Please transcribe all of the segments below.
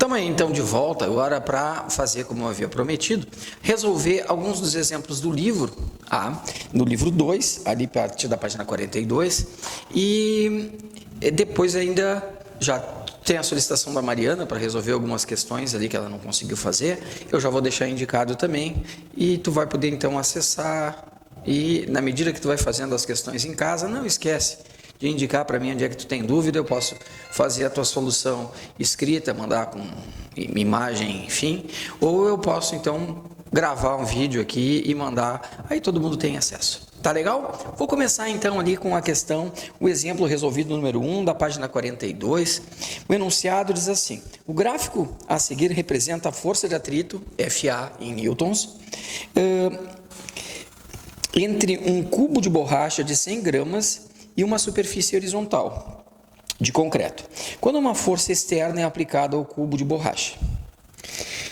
Estamos aí então de volta agora para fazer, como eu havia prometido, resolver alguns dos exemplos do livro A, no livro 2, ali a partir da página 42, e depois ainda já tem a solicitação da Mariana para resolver algumas questões ali que ela não conseguiu fazer, eu já vou deixar indicado também, e tu vai poder então acessar, e na medida que tu vai fazendo as questões em casa, não esquece de indicar para mim onde é que tu tem dúvida, eu posso fazer a tua solução escrita, mandar com imagem, enfim, ou eu posso então gravar um vídeo aqui e mandar, aí todo mundo tem acesso. Tá legal? Vou começar então ali com a questão, o exemplo resolvido número 1 da página 42. O enunciado diz assim: o gráfico a seguir representa a força de atrito, FA em newtons, entre um cubo de borracha de 100 gramas e uma superfície horizontal de concreto, quando uma força externa é aplicada ao cubo de borracha.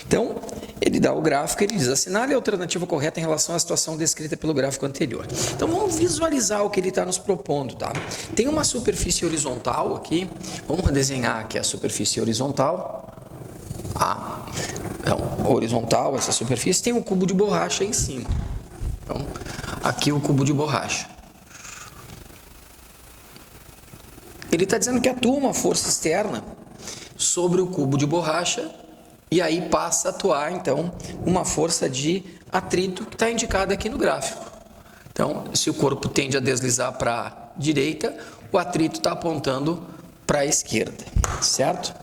Então, ele dá o gráfico, ele diz: assinale a alternativa correta em relação à situação descrita pelo gráfico anterior. Então, vamos visualizar o que ele está nos propondo, tá? Tem uma superfície horizontal aqui, vamos desenhar aqui a superfície horizontal. Então, horizontal, essa superfície, tem um cubo de borracha em cima. Então, aqui o cubo de borracha. Ele está dizendo que atua uma força externa sobre o cubo de borracha e aí passa a atuar, então, uma força de atrito que está indicada aqui no gráfico. Então, se o corpo tende a deslizar para a direita, o atrito está apontando para a esquerda, certo?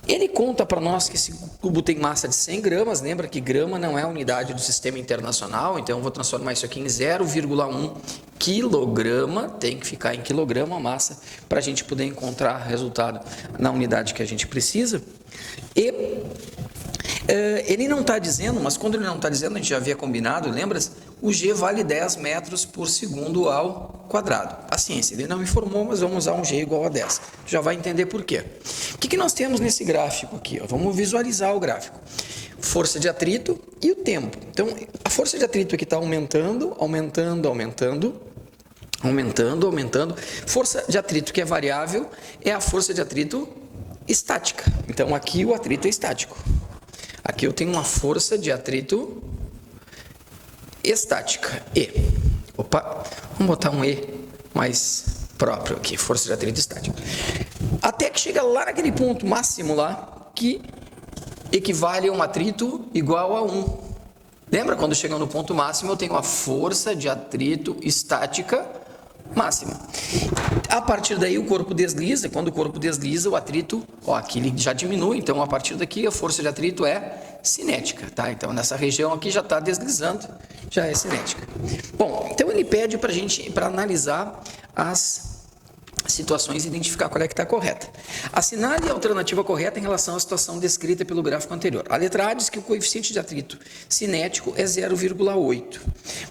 Ele conta para nós que esse cubo tem massa de 100 gramas, lembra que grama não é a unidade do sistema internacional, então eu vou transformar isso aqui em 0,1 quilograma, tem que ficar em quilograma a massa, para a gente poder encontrar resultado na unidade que a gente precisa. E ele não está dizendo, mas quando ele não está dizendo, a gente já havia combinado, lembra? O G vale 10 metros por segundo ao quadrado. Paciência, ele não informou, mas vamos usar um G igual a 10. Tu já vai entender por quê. O que nós temos nesse gráfico aqui? Ó? Vamos visualizar o gráfico. Força de atrito e o tempo. Então, a força de atrito aqui está aumentando, aumentando, aumentando, aumentando, aumentando. Força de atrito que é variável é a força de atrito estática. Então, aqui o atrito é estático. Aqui eu tenho uma força de atrito estática, E. Opa, vamos botar um E mais próprio aqui, força de atrito estática. Até que chega lá naquele ponto máximo lá, que equivale a um atrito igual a 1. Lembra quando chega no ponto máximo, eu tenho a força de atrito estática máxima. A partir daí o corpo desliza, quando o corpo desliza, o atrito, ó, aqui ele já diminui, então a partir daqui a força de atrito é cinética, tá? Então nessa região aqui já está deslizando, já é cinética. Bom, então ele pede para a gente, para analisar as situações e identificar qual é que está correta. Assinale a alternativa correta em relação à situação descrita pelo gráfico anterior. A letra A diz que o coeficiente de atrito cinético é 0,8.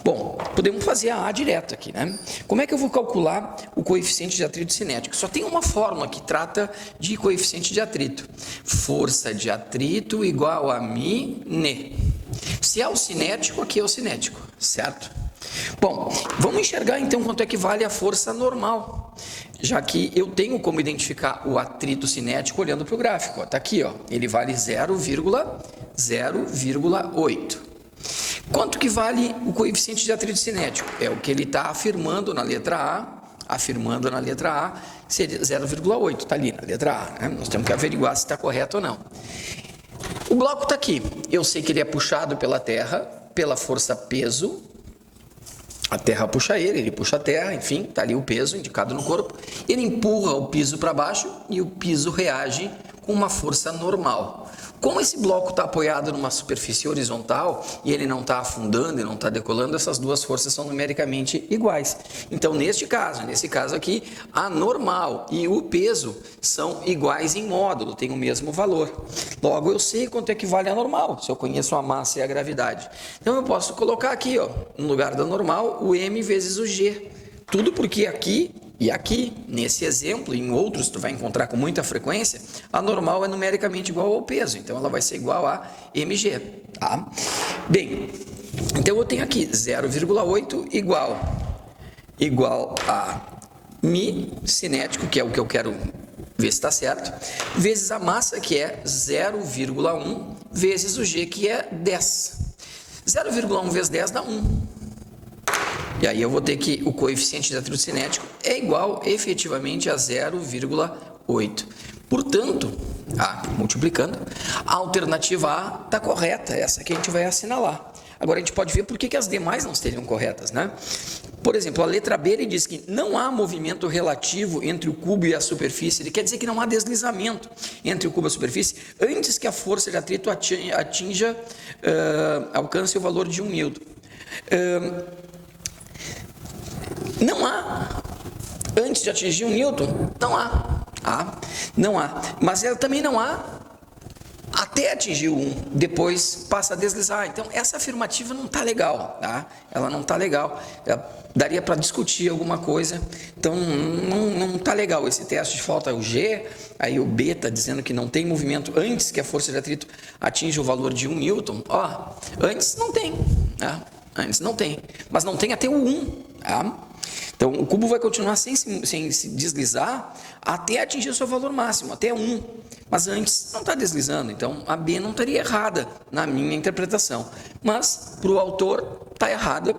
Bom, podemos fazer a direto aqui, né? Como é que eu vou calcular o coeficiente de atrito cinético? Só tem uma fórmula que trata de coeficiente de atrito. Força de atrito igual a μ. Se é o cinético, aqui é o cinético, certo? Bom, vamos enxergar então quanto é que vale a força normal, já que eu tenho como identificar o atrito cinético olhando para o gráfico. Está aqui, ó, ele vale 0,8. Quanto que vale o coeficiente de atrito cinético? É o que ele está afirmando na letra A, seria 0,8, está ali na letra A, né? Nós temos que averiguar se está correto ou não. O bloco está aqui, eu sei que ele é puxado pela terra, pela força peso. A terra puxa ele puxa a terra, enfim, está ali o peso indicado no corpo. Ele empurra o piso para baixo e o piso reage com uma força normal. Como esse bloco está apoiado numa superfície horizontal e ele não está afundando e não está decolando, essas duas forças são numericamente iguais. Então, nesse caso aqui, a normal e o peso são iguais em módulo, tem o mesmo valor. Logo, eu sei quanto é que vale a normal, se eu conheço a massa e a gravidade. Então, eu posso colocar aqui, ó, no lugar da normal, o m vezes o g. Tudo porque aqui e aqui, nesse exemplo, e em outros tu vai encontrar com muita frequência, a normal é numericamente igual ao peso, então ela vai ser igual a mg, tá? Bem, então eu tenho aqui 0,8 igual a μ cinético, que é o que eu quero vê se está certo, vezes a massa, que é 0,1, vezes o G, que é 10. 0,1 vezes 10 dá 1. E aí eu vou ter que o coeficiente de atrito cinético é igual efetivamente a 0,8. Portanto, multiplicando, a alternativa A está correta, essa que a gente vai assinalar. Agora a gente pode ver por que as demais não estariam corretas, né? Por exemplo, a letra B, ele diz que não há movimento relativo entre o cubo e a superfície. Ele quer dizer que não há deslizamento entre o cubo e a superfície antes que a força de atrito alcance o valor de 1 newton. Não há, antes de atingir 1 newton, não há. Não há. Mas ela também não há até atingir o 1, depois passa a deslizar. Então, essa afirmativa não está legal, tá? Ela não está legal. Daria para discutir alguma coisa. Então, não está legal. Esse teste falta o G, aí o B está dizendo que não tem movimento antes que a força de atrito atinja o valor de 1 newton. Antes não tem, tá? Antes não tem. Mas não tem até o 1, tá? Então, o cubo vai continuar sem se deslizar até atingir o seu valor máximo, até 1. Mas antes não está deslizando, então a B não estaria errada na minha interpretação. Mas, para o autor, está errada,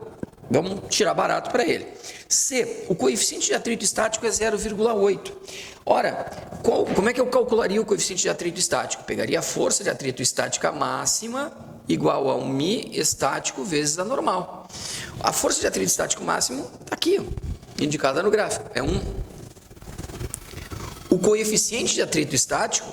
vamos tirar barato para ele. C, o coeficiente de atrito estático é 0,8. Ora, como é que eu calcularia o coeficiente de atrito estático? Pegaria a força de atrito estática máxima igual ao μ estático vezes a normal. A força de atrito estático máximo está aqui, indicada no gráfico, é 1. O coeficiente de atrito estático,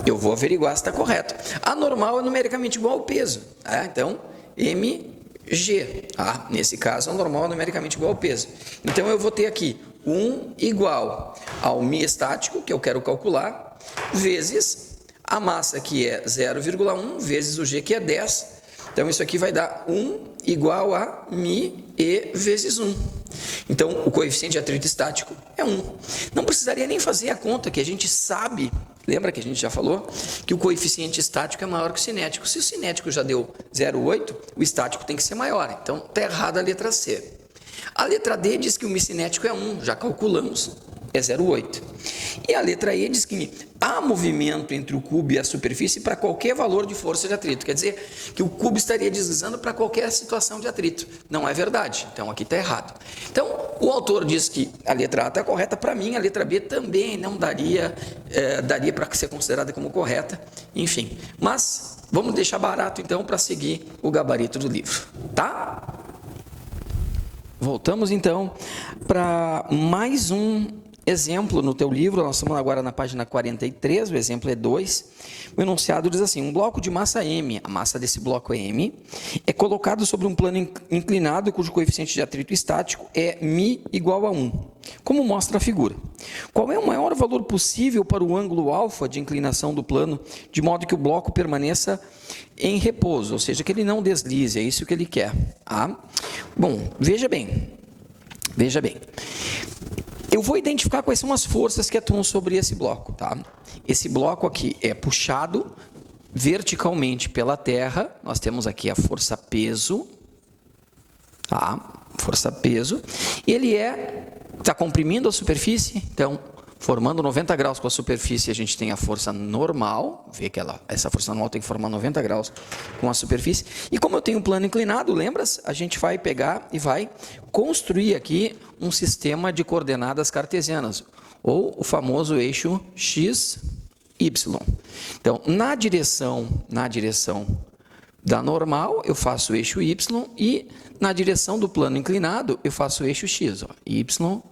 eu vou averiguar se está correto. A normal é numericamente igual ao peso, então mg. Nesse caso, a normal é numericamente igual ao peso. Então, eu vou ter aqui 1 igual ao μ estático, que eu quero calcular, vezes a massa, que é 0,1, vezes o G, que é 10. Então, isso aqui vai dar 1 igual a μe vezes 1. Então, o coeficiente de atrito estático é 1. Não precisaria nem fazer a conta, que a gente sabe, lembra que a gente já falou, que o coeficiente estático é maior que o cinético. Se o cinético já deu 0,8, o estático tem que ser maior. Então, está errada a letra C. A letra D diz que o μ cinético é 1, já calculamos, é 0,8. E a letra E diz que há movimento entre o cubo e a superfície para qualquer valor de força de atrito. Quer dizer que o cubo estaria deslizando para qualquer situação de atrito. Não é verdade. Então, aqui está errado. Então, o autor diz que a letra A está correta. Para mim, a letra B também não daria para ser considerada como correta. Enfim, mas vamos deixar barato, então, para seguir o gabarito do livro. Tá? Voltamos, então, para mais um exemplo no teu livro. Nós estamos agora na página 43, o exemplo é 2. O enunciado diz assim: um bloco de massa M, a massa desse bloco é M, é colocado sobre um plano inclinado cujo coeficiente de atrito estático é μ igual a 1, como mostra a figura. Qual é o maior valor possível para o ângulo alfa de inclinação do plano, de modo que o bloco permaneça em repouso, ou seja, que ele não deslize, é isso que ele quer. Bom, veja bem. Eu vou identificar quais são as forças que atuam sobre esse bloco, tá? Esse bloco aqui é puxado verticalmente pela terra. Nós temos aqui a força peso, tá? Força peso. Ele está comprimindo a superfície, então, formando 90 graus com a superfície, a gente tem a força normal. Vê que essa força normal tem que formar 90 graus com a superfície. E como eu tenho um plano inclinado, lembras? A gente vai pegar e vai construir aqui um sistema de coordenadas cartesianas, ou o famoso eixo x, y. Então, na direção da normal, eu faço o eixo y, e na direção do plano inclinado, eu faço o eixo x, y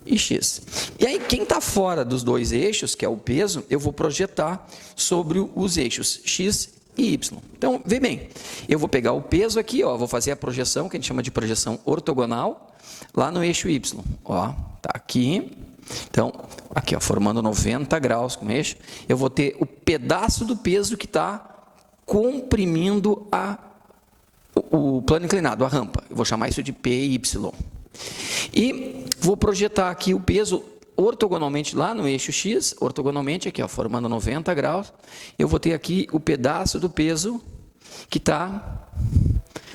e x. E aí, quem está fora dos dois eixos, que é o peso, eu vou projetar sobre os eixos x e y. Então, vê bem, eu vou pegar o peso aqui, vou fazer a projeção, que a gente chama de projeção ortogonal, lá no eixo y. Tá aqui. Então, aqui, formando 90 graus com o eixo, eu vou ter o pedaço do peso que está comprimindo o plano inclinado, a rampa. Eu vou chamar isso de PY. E vou projetar aqui o peso ortogonalmente lá no eixo x, ortogonalmente aqui, formando 90 graus. Eu vou ter aqui o pedaço do peso que está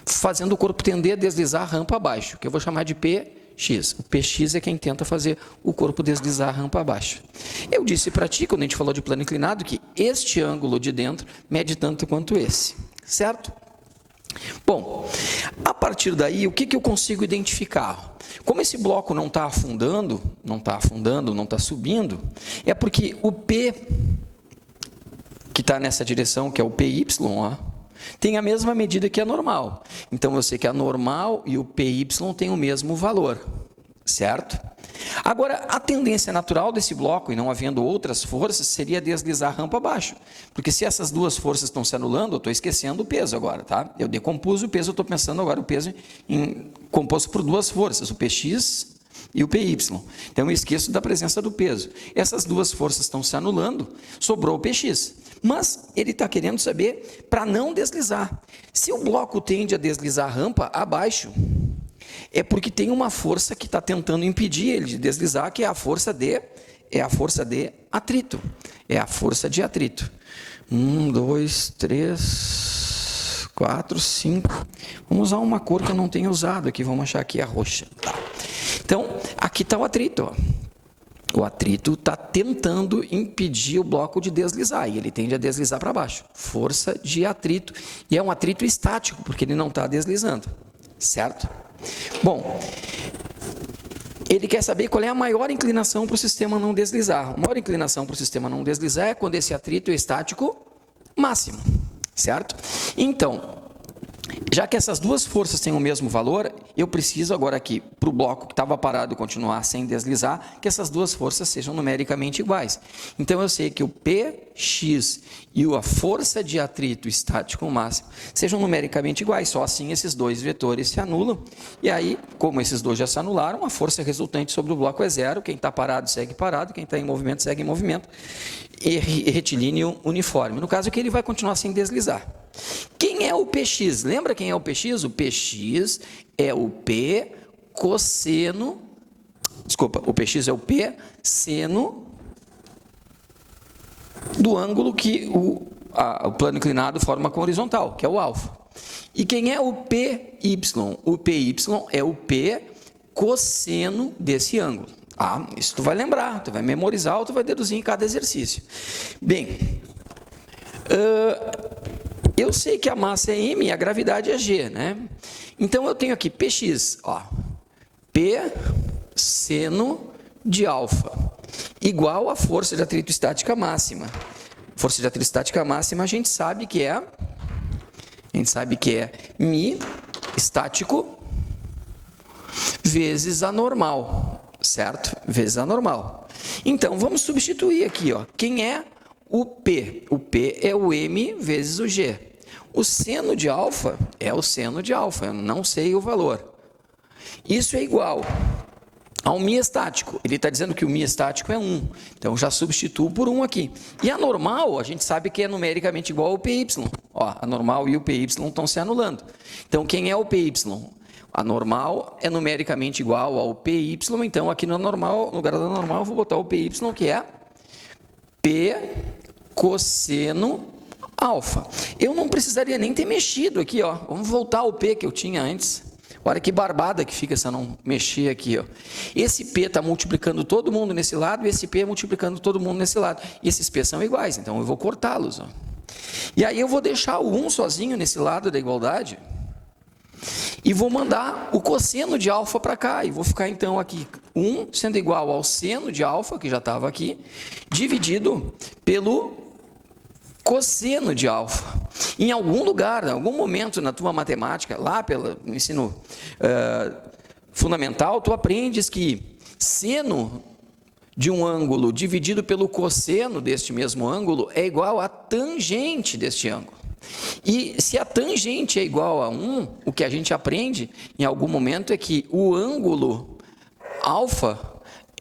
fazendo o corpo tender a deslizar a rampa abaixo, que eu vou chamar de PX. PX. O PX é quem tenta fazer o corpo deslizar a rampa abaixo. Eu disse para ti, quando a gente falou de plano inclinado, que este ângulo de dentro mede tanto quanto esse, certo? Bom, a partir daí, o que eu consigo identificar? Como esse bloco não está afundando, não está subindo, é porque o P, que está nessa direção, que é o PY, ó, tem a mesma medida que a normal. Então, eu sei que a normal e o PY têm o mesmo valor, certo? Agora, a tendência natural desse bloco, e não havendo outras forças, seria deslizar a rampa abaixo. Porque se essas duas forças estão se anulando, eu estou esquecendo o peso agora, tá? Eu decompus o peso, eu estou pensando agora o peso composto por duas forças, o PX e o PY. Então, eu esqueço da presença do peso. Essas duas forças estão se anulando, sobrou o PX. Mas ele está querendo saber para não deslizar. Se o bloco tende a deslizar a rampa abaixo, é porque tem uma força que está tentando impedir ele de deslizar, que é a força de atrito. É a força de atrito. 1, 2, 3, 4, 5. Vamos usar uma cor que eu não tenho usado aqui, vamos achar aqui a roxa. Tá. Então, aqui está o atrito, ó. O atrito está tentando impedir o bloco de deslizar, e ele tende a deslizar para baixo. Força de atrito, e é um atrito estático, porque ele não está deslizando, certo? Bom, ele quer saber qual é a maior inclinação para o sistema não deslizar. A maior inclinação para o sistema não deslizar é quando esse atrito é estático máximo, certo? Então, já que essas duas forças têm o mesmo valor, eu preciso agora aqui, para o bloco que estava parado continuar sem deslizar, que essas duas forças sejam numericamente iguais. Então, eu sei que o Px e a força de atrito estático máximo sejam numericamente iguais. Só assim esses dois vetores se anulam. E aí, como esses dois já se anularam, a força resultante sobre o bloco é zero. Quem está parado segue parado, quem está em movimento segue em movimento. E retilíneo uniforme. No caso aqui, ele vai continuar sem deslizar. Quem é o Px? Lembra quem é o Px? O Px é o P cosseno... Desculpa, o Px é o P seno do ângulo que o plano inclinado forma com a horizontal, que é o alfa. E quem é o Py? O Py é o P cosseno desse ângulo. Ah, isso tu vai lembrar, tu vai memorizar ou tu vai deduzir em cada exercício. Bem, eu sei que a massa é m e a gravidade é g, né? Então, eu tenho aqui Px, ó, P seno de alfa, igual a força de atrito estática máxima. Força de atrito estática máxima, a gente sabe que é μ estático vezes a normal, certo? Vezes a normal. Então, vamos substituir aqui, ó. Quem é o P? O P é o m vezes o g. O seno de alfa é o seno de alfa, eu não sei o valor. Isso é igual ao μ estático. Ele está dizendo que o μ estático é 1. Então, já substituo por 1 aqui. E a normal, a gente sabe que é numericamente igual ao PY. Ó, a normal e o PY estão se anulando. Então, quem é o PY? A normal é numericamente igual ao PY. Então, aqui no normal, no lugar da normal, eu vou botar o PY, que é P cosseno alfa. Eu não precisaria nem ter mexido aqui, ó. Vamos voltar ao P que eu tinha antes. Olha que barbada que fica se eu não mexer aqui, ó. Esse P está multiplicando todo mundo nesse lado e esse P multiplicando todo mundo nesse lado. E esses P são iguais, então eu vou cortá-los, ó. E aí eu vou deixar o 1 sozinho nesse lado da igualdade e vou mandar o cosseno de alfa para cá. E vou ficar então aqui 1 sendo igual ao seno de alfa, que já estava aqui, dividido pelo cosseno de alfa. Em algum lugar, em algum momento na tua matemática, lá pelo ensino fundamental, tu aprendes que seno de um ângulo dividido pelo cosseno deste mesmo ângulo é igual a tangente deste ângulo. E se a tangente é igual a 1, o que a gente aprende em algum momento é que o ângulo alfa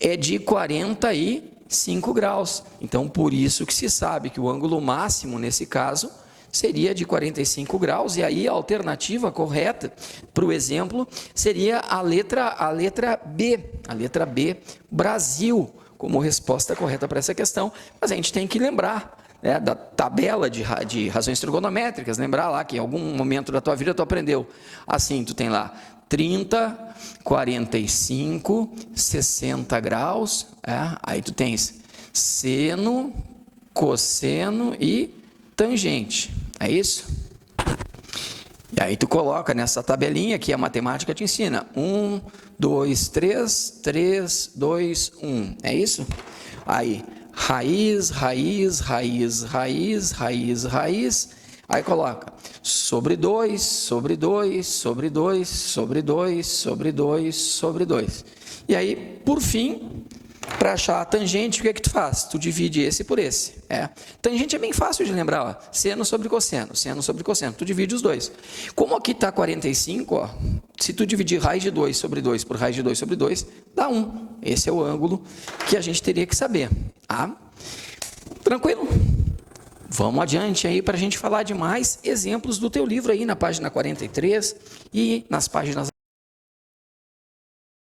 é de 45 graus. Então, por isso que se sabe que o ângulo máximo, nesse caso, seria de 45 graus. E aí, a alternativa correta para o exemplo seria a letra B, Brasil, como resposta correta para essa questão. Mas a gente tem que lembrar, né, da tabela de razões trigonométricas, lembrar lá que em algum momento da tua vida tu aprendeu assim, tu tem lá 30, 45, 60 graus, aí tu tens seno, cosseno e tangente, é isso? E aí tu coloca nessa tabelinha que a matemática te ensina, 1, 2, 3, 3, 2, 1, é isso? Aí, raiz, raiz, raiz, raiz, raiz, raiz, aí coloca sobre 2, sobre 2, sobre 2, sobre 2, sobre 2, sobre 2. E aí, por fim, para achar a tangente, o que é que tu faz? Tu divide esse por esse. Tangente é bem fácil de lembrar, ó. Seno sobre cosseno, seno sobre cosseno. Tu divide os dois. Como aqui está 45, ó, se tu dividir raiz de 2 sobre 2 por raiz de 2 sobre 2, dá 1. Esse é o ângulo que a gente teria que saber. Tranquilo? Vamos adiante aí para a gente falar de mais exemplos do teu livro aí na página 43 e nas páginas